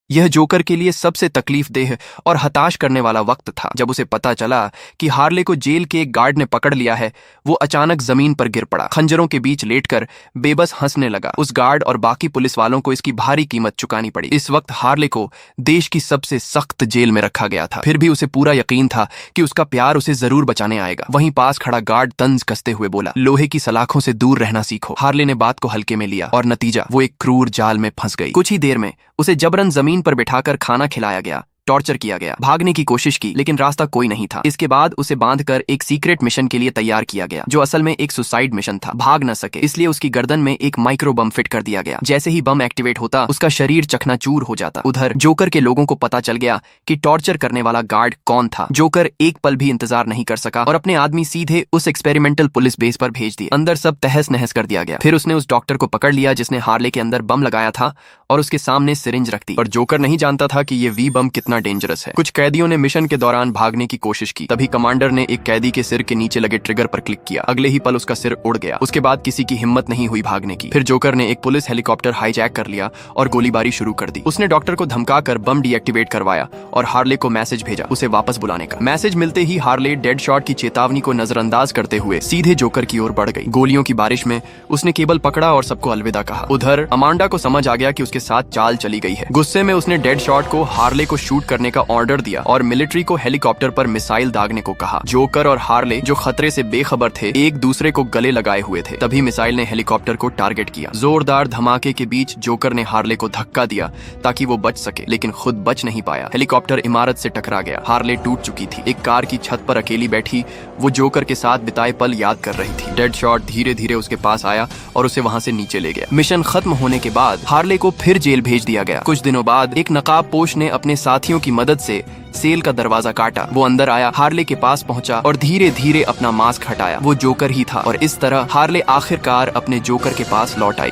यह जोकर के लिए सबसे तकलीफदेह और हताश करने वाला वक्त था। जब उसे पता चला कि हार्ले को जेल के एक गार्ड ने पकड़ लिया है, वो अचानक जमीन पर गिर पड़ा, खंजरों के बीच लेटकर बेबस हंसने लगा। उस गार्ड और बाकी पुलिस वालों को इसकी भारी कीमत चुकानी पड़ी। इस वक्त हार्ले को देश की सबसे सख्त जेल में रखा गया था, फिर भी उसे पूरा यकीन था कि उसका प्यार उसे जरूर बचाने आएगा। वहीं पास खड़ा गार्ड तंज कसते हुए बोला, लोहे की सलाखों से दूर रहना सीखो। हार्ले ने बात को हल्के में लिया और नतीजा, वो एक क्रूर जाल में फंस गई। कुछ ही देर में उसे जबरन जमीन पर बिठाकर खाना खिलाया गया, टॉर्चर किया गया, भागने की कोशिश की लेकिन रास्ता कोई नहीं था। इसके बाद उसे बांधकर एक सीक्रेट मिशन के लिए तैयार किया गया, जो असल में एक सुसाइड मिशन था। भाग न सके इसलिए उसकी गर्दन में एक माइक्रो बम फिट कर दिया गया। जैसे ही बम एक्टिवेट होता, उसका शरीर चकनाचूर हो जाता। उधर जोकर के लोगों को पता चल गया कि टॉर्चर करने वाला गार्ड कौन था। जोकर एक पल भी इंतजार नहीं कर सका और अपने आदमी सीधे उस एक्सपेरिमेंटल पुलिस बेस पर भेज दिए। अंदर सब तहस नहस कर दिया गया। फिर उसने उस डॉक्टर को पकड़ लिया जिसने हार्ले के अंदर बम लगाया था और उसके सामने सिरिंज रख दी। पर जोकर नहीं जानता था कि ये वी बम कितना डेंजरस है। कुछ कैदियों ने मिशन के दौरान भागने की कोशिश की, तभी कमांडर ने एक कैदी के सिर के नीचे लगे ट्रिगर पर क्लिक किया। अगले ही पल उसका सिर उड़ गया। उसके बाद किसी की हिम्मत नहीं हुई भागने की। फिर जोकर ने एक पुलिस हेलीकॉप्टर हाईजैक कर लिया और गोलीबारी शुरू कर दी। उसने डॉक्टर को धमकाकर बम डीएक्टिवेट करवाया और हार्ले को मैसेज भेजा उसे वापस बुलाने का। मैसेज मिलते ही हार्ले डेड शॉट की चेतावनी को नजरअंदाज करते हुए सीधे जोकर की ओर बढ़ गई। गोलियों की बारिश में उसने केबल पकड़ा और सबको अलविदा कहा। उधर अमांडा को समझ आ गया कि उसके साथ चाल चली गई है। गुस्से में उसने डेड शॉट को हार्ले को शूट करने का ऑर्डर दिया और मिलिट्री को हेलीकॉप्टर पर मिसाइल दागने को कहा। जोकर और हार्ले, जो खतरे से बेखबर थे, एक दूसरे को गले लगाए हुए थे। तभी मिसाइल ने हेलीकॉप्टर को टारगेट किया। जोरदार धमाके के बीच जोकर ने हार्ले को धक्का दिया ताकि वो बच सके, लेकिन खुद बच नहीं पाया। हेलीकॉप्टर इमारत से टकरा गया। हार्ले टूट चुकी थी। एक कार की छत पर अकेली बैठी वो जोकर के साथ बिताए पल याद कर रही थी। डेड शॉट धीरे धीरे उसके पास आया और उसे वहां से नीचे ले गया। मिशन खत्म होने के बाद हार्ले को फिर जेल भेज दिया गया। कुछ दिनों बाद एक नकाबपोश ने अपने साथियों की मदद से सेल का दरवाजा काटा। वो अंदर आया, हार्ले के पास पहुंचा और धीरे धीरे अपना मास्क हटाया। वो जोकर ही था और इस तरह हार्ले आखिरकार अपने जोकर के पास लौट आई।